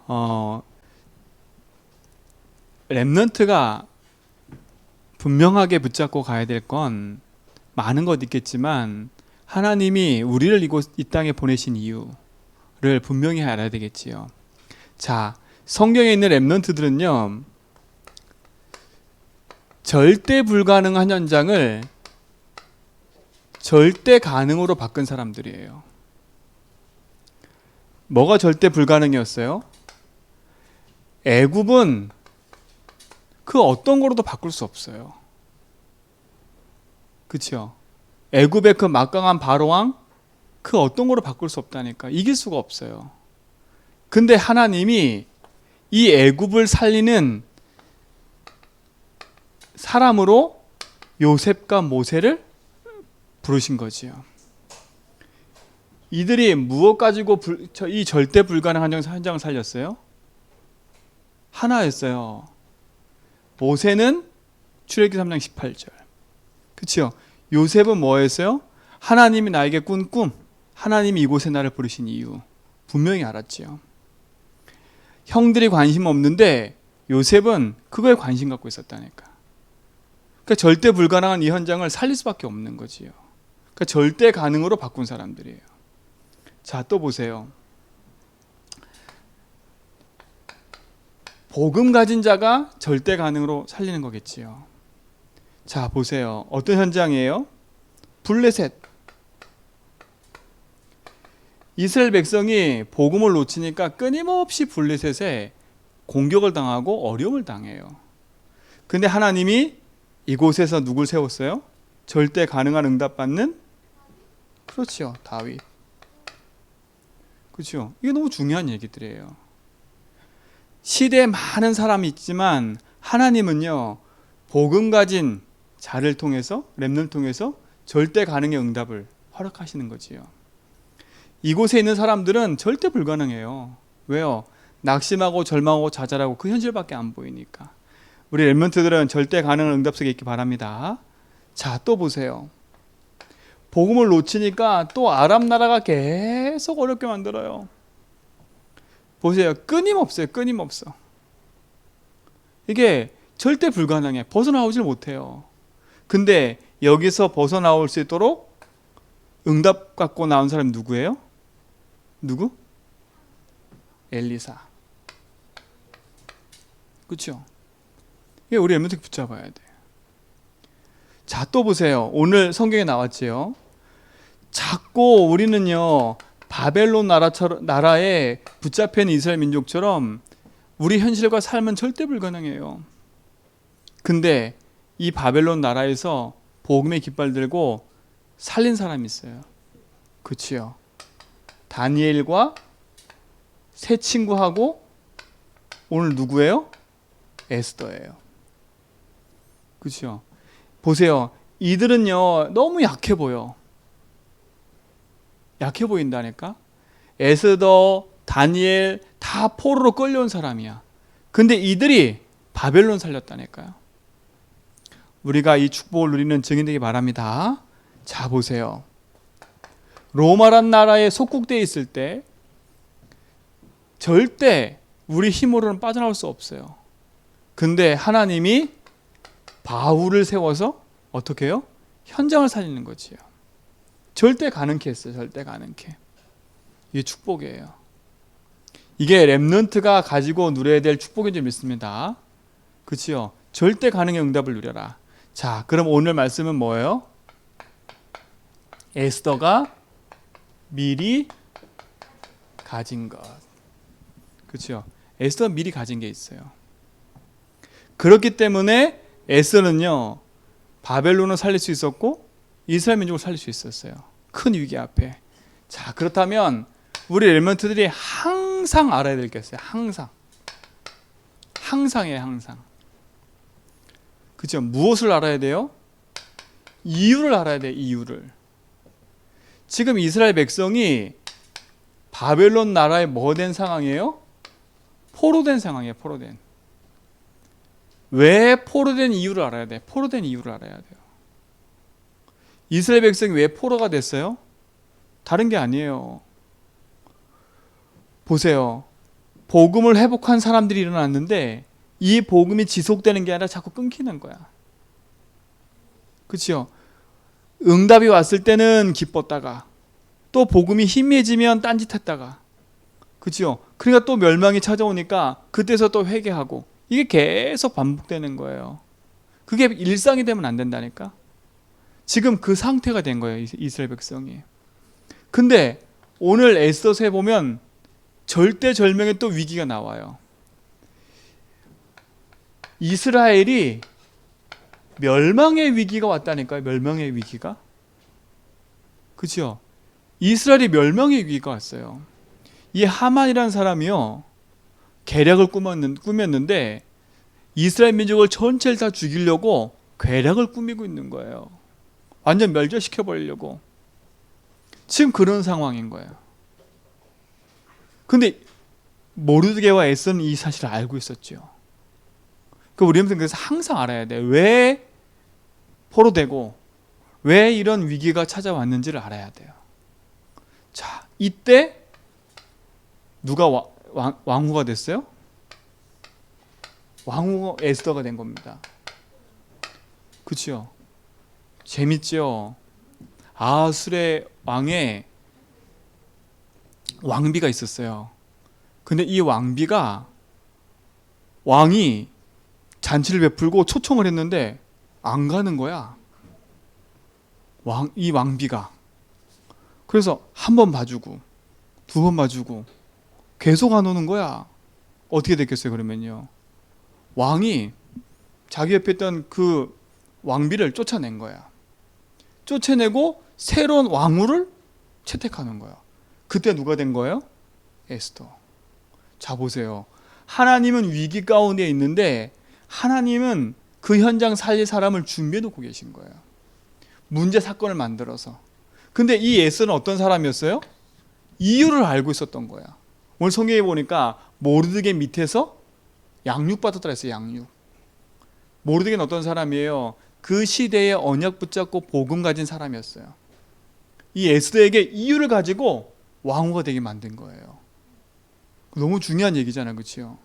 어, 렘넌트가 분명하게 붙잡고 가야 될 건 많은 것 있겠지만 하나님이 우리를 이 땅에 보내신 이유를 분명히 알아야 되겠지요. 자, 성경에 있는 렘넌트들은요, 절대 불가능한 현장을 절대 가능으로 바꾼 사람들이에요. 뭐가 절대 불가능이었어요? 애굽은 그 어떤 거로도 바꿀 수 없어요. 그렇죠? 애굽의 그 막강한 바로왕 그 어떤 거로 바꿀 수 없다니까. 이길 수가 없어요. 근데 하나님이 이 애굽을 살리는 사람으로 요셉과 모세를 부르신 거지요. 이들이 무엇 가지고 이 절대 불가능한 현장을 살렸어요? 하나였어요. 모세는 출애굽기 3장 18절. 그렇죠? 요셉은 뭐였어요? 하나님이 나에게 꾼 꿈, 하나님이 이곳에 나를 부르신 이유 분명히 알았지요. 형들이 관심 없는데 요셉은 그거에 관심 갖고 있었다니까. 그러니까 절대 불가능한 이 현장을 살릴 수밖에 없는 거지요. 그러니까 절대 가능으로 바꾼 사람들이에요. 자, 또 보세요. 복음 가진 자가 절대 가능으로 살리는 거겠지요. 자, 보세요. 어떤 현장이에요? 블레셋. 이스라엘 백성이 복음을 놓치니까 끊임없이 블레셋에 공격을 당하고 어려움을 당해요. 근데 하나님이 이곳에서 누굴 세웠어요? 절대 가능한 응답받는? 그렇죠. 다윗. 그렇죠. 이게 너무 중요한 얘기들이에요. 시대에 많은 사람이 있지만 하나님은요, 복음 가진 자를 통해서, 렘넌트를 통해서 절대 가능의 응답을 허락하시는 거지요. 이곳에 있는 사람들은 절대 불가능해요. 왜요? 낙심하고 절망하고 좌절하고 그 현실밖에 안 보이니까. 우리 렘넌트들은 절대 가능한 응답 속에 있기 바랍니다. 자, 또 보세요. 복음을 놓치니까 또 아람 나라가 계속 어렵게 만들어요. 보세요. 끊임없어요. 끊임없어. 이게 절대 불가능해. 벗어나오질 못해요. 근데 여기서 벗어나올 수 있도록 응답 갖고 나온 사람이 누구예요? 누구? 엘리사. 그렇죠? 이게 우리 렘넌트 붙잡아야 돼. 자, 또 보세요. 오늘 성경에 나왔지요. 자꾸 우리는요, 바벨론 나라에 붙잡혀 있는 이스라엘 민족처럼 우리 현실과 삶은 절대 불가능해요. 근데 이 바벨론 나라에서 복음의 깃발 들고 살린 사람이 있어요. 그치요? 다니엘과 세 친구하고 오늘 누구예요? 에스더예요. 그치요? 보세요. 이들은요, 너무 약해 보여. 약해 보인다니까? 에스더, 다니엘 다 포로로 끌려온 사람이야. 근데 이들이 바벨론 살렸다니까요. 우리가 이 축복을 누리는 증인 되기 바랍니다. 자, 보세요. 로마란 나라에 속국되어 있을 때 절대 우리 힘으로는 빠져나올 수 없어요. 근데 하나님이 바울을 세워서 어떻게 해요? 현장을 살리는 거지요. 절대 가능케 했어요. 절대 가능케. 이게 축복이에요. 이게 렘넌트가 가지고 누려야 될 축복인 줄 믿습니다. 그치요? 절대 가능의 응답을 누려라. 자, 그럼 오늘 말씀은 뭐예요? 에스더가 미리 가진 것. 그치요? 에스더가 미리 가진 게 있어요. 그렇기 때문에 에스더는요, 바벨론을 살릴 수 있었고 이스라엘 민족을 살릴 수 있었어요. 큰 위기 앞에. 자, 그렇다면 우리 렘넌트들이 항상 알아야 될 게 있어요. 항상. 항상이에요. 항상. 그죠? 무엇을 알아야 돼요? 이유를 알아야 돼요. 이유를. 지금 이스라엘 백성이 바벨론 나라에 뭐 된 상황이에요? 포로된 상황이에요. 포로된. 왜 포로된 이유를 알아야 돼? 포로된 이유를 알아야 돼요. 이스라엘 백성이 왜 포로가 됐어요? 다른 게 아니에요. 보세요. 복음을 회복한 사람들이 일어났는데 이 복음이 지속되는 게 아니라 자꾸 끊기는 거야. 그렇죠? 응답이 왔을 때는 기뻤다가 또 복음이 희미해지면 딴짓했다가, 그렇죠? 그러니까 또 멸망이 찾아오니까 그때서 또 회개하고, 이게 계속 반복되는 거예요. 그게 일상이 되면 안 된다니까. 지금 그 상태가 된 거예요, 이스라엘 백성이. 근데 오늘 에스더서에 보면 절대절명의 또 위기가 나와요. 이스라엘이 멸망의 위기가 왔다니까요. 멸망의 위기가. 그렇죠? 이스라엘이 멸망의 위기가 왔어요. 이 하만이라는 사람이요, 계략을 꾸몄는데 이스라엘 민족을 전체를 다 죽이려고 계략을 꾸미고 있는 거예요. 완전 멸절시켜버리려고. 지금 그런 상황인 거예요. 근데 모르드게와 에스더는 이 사실을 알고 있었죠. 우리는 그래서 항상 알아야 돼요. 왜 포로되고 왜 이런 위기가 찾아왔는지를 알아야 돼요. 자, 이때 누가 왕후가 됐어요? 왕후가 에스더가 된 겁니다. 그렇죠? 재밌죠? 아수르의 왕에 왕비가 있었어요. 근데 이 왕비가, 왕이 잔치를 베풀고 초청을 했는데 안 가는 거야. 이 왕비가. 그래서 한 번 봐주고 두 번 봐주고 계속 안 오는 거야. 어떻게 됐겠어요, 그러면요? 왕이 자기 옆에 있던 그 왕비를 쫓아낸 거야. 쫓아내고 새로운 왕후를 채택하는 거야. 그때 누가 된 거예요? 에스더. 자, 보세요. 하나님은 위기 가운데 있는데 하나님은 그 현장 살릴 사람을 준비해 놓고 계신 거예요. 문제 사건을 만들어서. 근데 이 에스더는 어떤 사람이었어요? 이유를 알고 있었던 거야. 오늘 성경에 보니까 모르드게 밑에서 양육받았다 했어요. 양육. 모르드게는 어떤 사람이에요? 그 시대에 언약 붙잡고 복음 가진 사람이었어요. 이 에스더에게 이유를 가지고 왕후가 되게 만든 거예요. 너무 중요한 얘기잖아요. 그렇죠?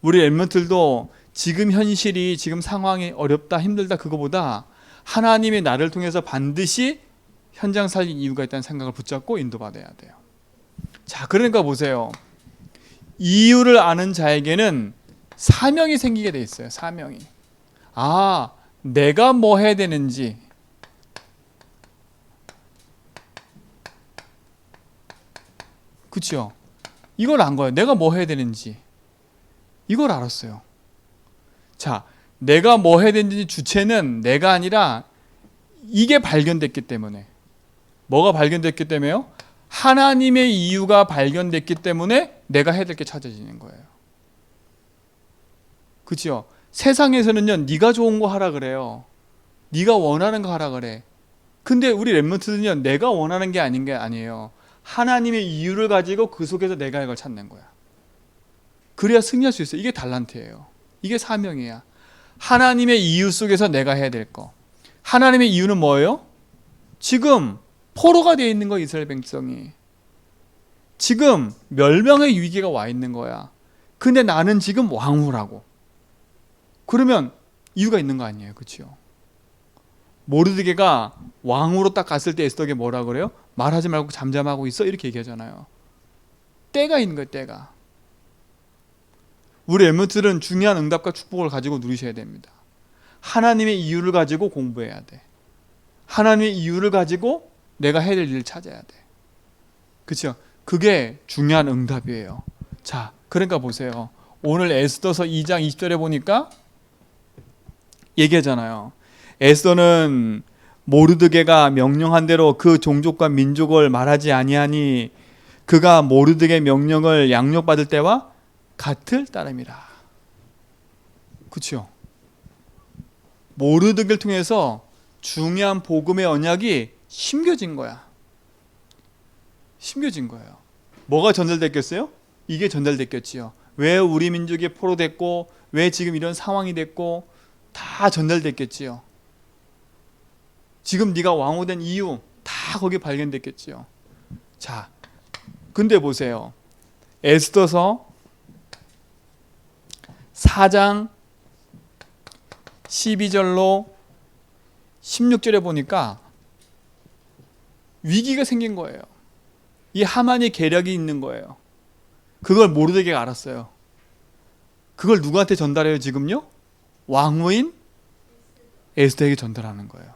우리 랩런트들도 지금 현실이, 지금 상황이 어렵다, 힘들다, 그거보다 하나님이 나를 통해서 반드시 현장 살린 이유가 있다는 생각을 붙잡고 인도받아야 돼요. 자, 그러니까 보세요. 이유를 아는 자에게는 사명이 생기게 돼 있어요. 사명이. 아, 내가 뭐 해야 되는지, 그렇죠? 이걸 안 거예요. 내가 뭐 해야 되는지 이걸 알았어요. 자, 내가 뭐 해야 되는지 주체는 내가 아니라 이게 발견됐기 때문에. 뭐가 발견됐기 때문에요? 하나님의 이유가 발견됐기 때문에 내가 해야 될 게 찾아지는 거예요. 그렇죠? 세상에서는요, 네가 좋은 거 하라 그래요. 네가 원하는 거 하라 그래. 근데 우리 랩런트는요, 내가 원하는 게 아닌 게 아니에요. 하나님의 이유를 가지고 그 속에서 내가 이걸 찾는 거야. 그래야 승리할 수 있어요. 이게 달란트예요. 이게 사명이야. 하나님의 이유 속에서 내가 해야 될 거. 하나님의 이유는 뭐예요? 지금 포로가 되어 있는 거야, 이스라엘 백성이. 지금 멸망의 위기가 와 있는 거야. 근데 나는 지금 왕후라고. 그러면 이유가 있는 거 아니에요. 그렇죠? 모르드게가 왕으로 딱 갔을 때 에스더에게 뭐라 그래요? 말하지 말고 잠잠하고 있어, 이렇게 얘기하잖아요. 때가 있는 거예요. 때가. 우리 엠먼트들은 중요한 응답과 축복을 가지고 누리셔야 됩니다. 하나님의 이유를 가지고 공부해야 돼. 하나님의 이유를 가지고 내가 해야 될 일을 찾아야 돼. 그렇죠? 그게 중요한 응답이에요. 자, 그러니까 보세요. 오늘 에스더서 2장 20절에 보니까 얘기하잖아요. 에스더는 모르드게가 명령한 대로 그 종족과 민족을 말하지 아니하니 그가 모르드게 명령을 양육받을 때와 같을 따름이라. 그렇죠? 모르드게를 통해서 중요한 복음의 언약이 심겨진 거야. 심겨진 거예요. 뭐가 전달됐겠어요? 이게 전달됐겠지요. 왜 우리 민족이 포로됐고 왜 지금 이런 상황이 됐고 다 전달됐겠지요. 지금 네가 왕후된 이유 다 거기 발견됐겠지요. 자, 근데 보세요. 에스더서 4장 12절로 16절에 보니까 위기가 생긴 거예요. 이 하만이 계략이 있는 거예요. 그걸 모르드게가 알았어요. 그걸 누구한테 전달해요 지금요? 왕후인 에스더에게 전달하는 거예요.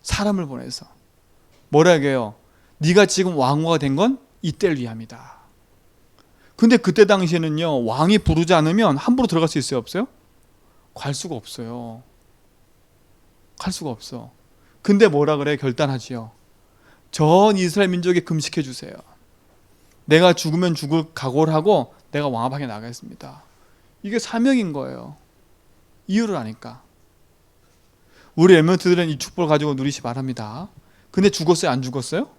사람을 보내서. 뭐라고 해요? 네가 지금 왕후가 된 건 이때를 위함이다. 근데 그때 당시에는요, 왕이 부르지 않으면 함부로 들어갈 수 있어요? 없어요? 갈 수가 없어요. 갈 수가 없어. 근데 뭐라 그래? 결단하지요. 전 이스라엘 민족에 금식해 주세요. 내가 죽으면 죽을 각오를 하고 내가 왕합하게 나가겠습니다. 이게 사명인 거예요. 이유를 아니까. 우리 렘넌트들은 이 축복을 가지고 누리시 바랍니다. 근데 죽었어요? 안 죽었어요?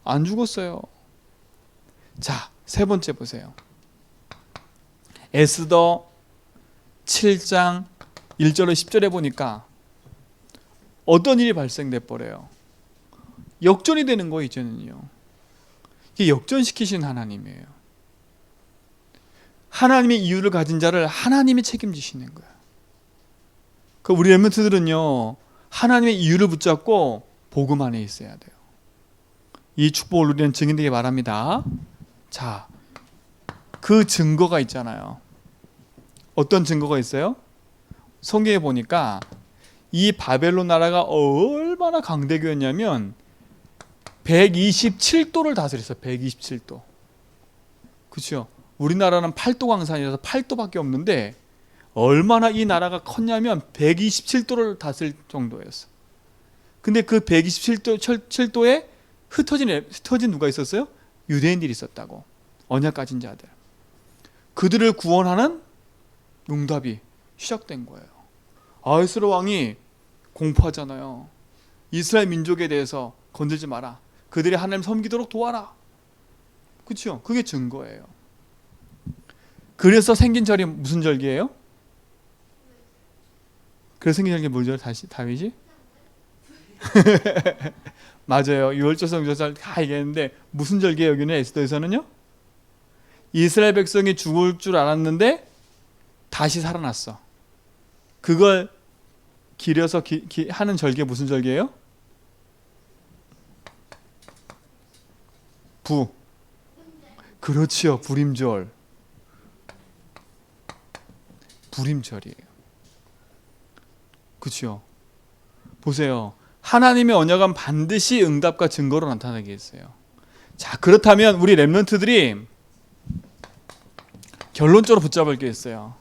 안 죽었어요. 자, 세 번째 보세요. 에스더 7장 1절로 10절에 보니까 어떤 일이 발생돼 버려요. 역전이 되는 거예요, 이제는요. 이게 역전시키신 하나님이에요. 하나님의 이유를 가진 자를 하나님이 책임지시는 거예요. 그 우리 렘넌트들은요, 하나님의 이유를 붙잡고 복음 안에 있어야 돼요. 이 축복을 우리는 증인되게 바랍니다. 자, 그 증거가 있잖아요. 어떤 증거가 있어요? 성경에 보니까 이 바벨론 나라가 얼마나 강대국이었냐면 127도를 다스렸어요. 127도. 그렇죠? 우리나라는 8도 강산이라서 8도밖에 없는데 얼마나 이 나라가 컸냐면 127도를 다스릴 정도였어. 근데 그 127도에 흩어진 누가 있었어요? 유대인들이 있었다고. 언약 가진 자들. 그들을 구원하는 응답이 시작된 거예요. 아하스로 왕이 공포하잖아요. 이스라엘 민족에 대해서 건들지 마라. 그들이 하나님 섬기도록 도와라. 그렇죠? 그게 증거예요. 그래서 생긴 절이 무슨 절기예요? 그래서 생긴 절기 뭘 절? 다윗이? 맞아요. 유월절성 유월절 다 얘기했는데 무슨 절기예요? 여기는 에스더에서는요? 이스라엘 백성이 죽을 줄 알았는데 다시 살아났어. 그걸 기려서 하는 절기가 무슨 절기예요? 그렇지요. 불임절. 불임절이에요. 그렇죠? 보세요. 하나님의 언약은 반드시 응답과 증거로 나타나게 했어요. 자, 그렇다면 우리 렘넌트들이 결론적으로 붙잡을 게 있어요.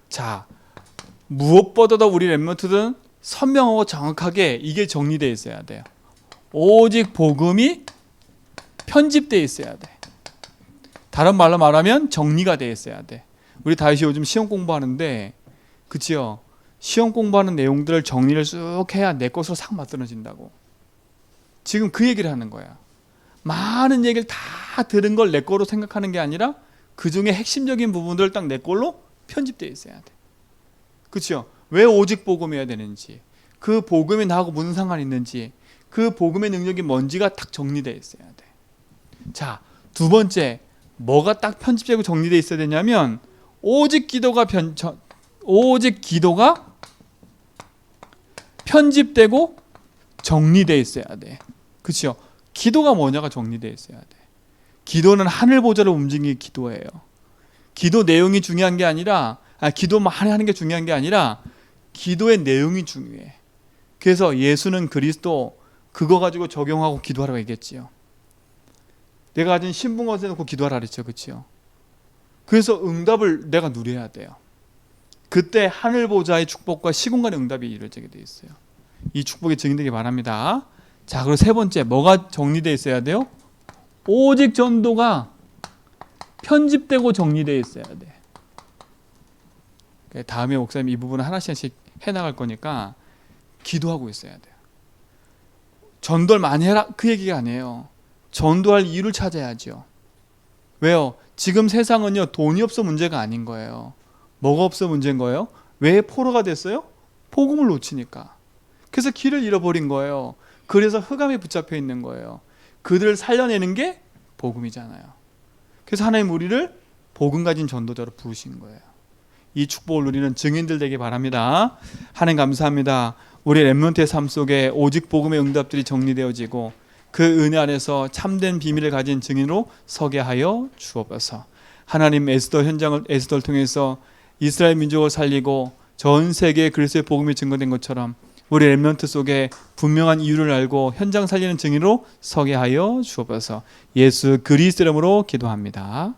자, 무엇보다도 우리 렘넌트들은 선명하고 정확하게 이게 정리되어 있어야 돼요. 오직 복음이 편집되어 있어야 돼. 다른 말로 말하면 정리가 되어 있어야 돼. 우리 다윗이 요즘 시험 공부하는데, 그치요? 시험 공부하는 내용들을 정리를 쭉 해야 내 것으로 싹 맞들어진다고. 지금 그 얘기를 하는 거야. 많은 얘기를 다 들은 걸 내 거로 생각하는 게 아니라 그 중에 핵심적인 부분들을 딱 내 걸로 편집되어 있어야 돼. 그렇죠? 왜 오직 복음이어야 되는지, 그 복음이 나하고 무슨 상관이 있는지, 그 복음의 능력이 뭔지가 딱 정리되어 있어야 돼. 자, 두 번째, 뭐가 딱 편집되고 정리되어 있어야 되냐면 오직 기도가 편집되고 정리되어 있어야 돼. 그렇죠? 기도가 뭐냐가 정리되어 있어야 돼. 기도는 하늘 보좌를 움직이는 기도예요. 기도 내용이 중요한 게 아니라, 기도만 하는 게 중요한 게 아니라 기도의 내용이 중요해. 그래서 예수는 그리스도 그거 가지고 적용하고 기도하라고 얘기했지요. 내가 가진 신분것에 놓고 기도하라 그랬죠. 그렇죠? 그래서 응답을 내가 누려야 돼요. 그때 하늘 보좌의 축복과 시공간의 응답이 이루어지게 돼 있어요. 이 축복이 증인되기 바랍니다. 자, 그리고 세 번째, 뭐가 정리되어 있어야 돼요? 오직 전도가 편집되고 정리되어 있어야 돼. 다음에 목사님 이 부분을 하나씩 해나갈 거니까 기도하고 있어야 돼요. 전도를 많이 해라 그 얘기가 아니에요. 전도할 이유를 찾아야죠. 왜요? 지금 세상은요, 돈이 없어 문제가 아닌 거예요. 뭐가 없어 문제인 거예요? 왜 포로가 됐어요? 복음을 놓치니까. 그래서 길을 잃어버린 거예요. 그래서 흑암에 붙잡혀 있는 거예요. 그들을 살려내는 게 복음이잖아요. 그래서 하나님 우리를 복음 가진 전도자로 부르신 거예요. 이 축복을 누리는 증인들 되기 바랍니다. 하나님 감사합니다. 우리 렘넌트의 삶 속에 오직 복음의 응답들이 정리되어지고 그 은혜 안에서 참된 비밀을 가진 증인으로 서게 하여 주옵소서. 하나님 에스더를 통해서 이스라엘 민족을 살리고 전 세계에 그리스도의 복음이 증거된 것처럼 우리 렘넌트 속에 분명한 이유를 알고 현장 살리는 증인으로 서게 하여 주옵소서. 예수 그리스도 이름으로 기도합니다.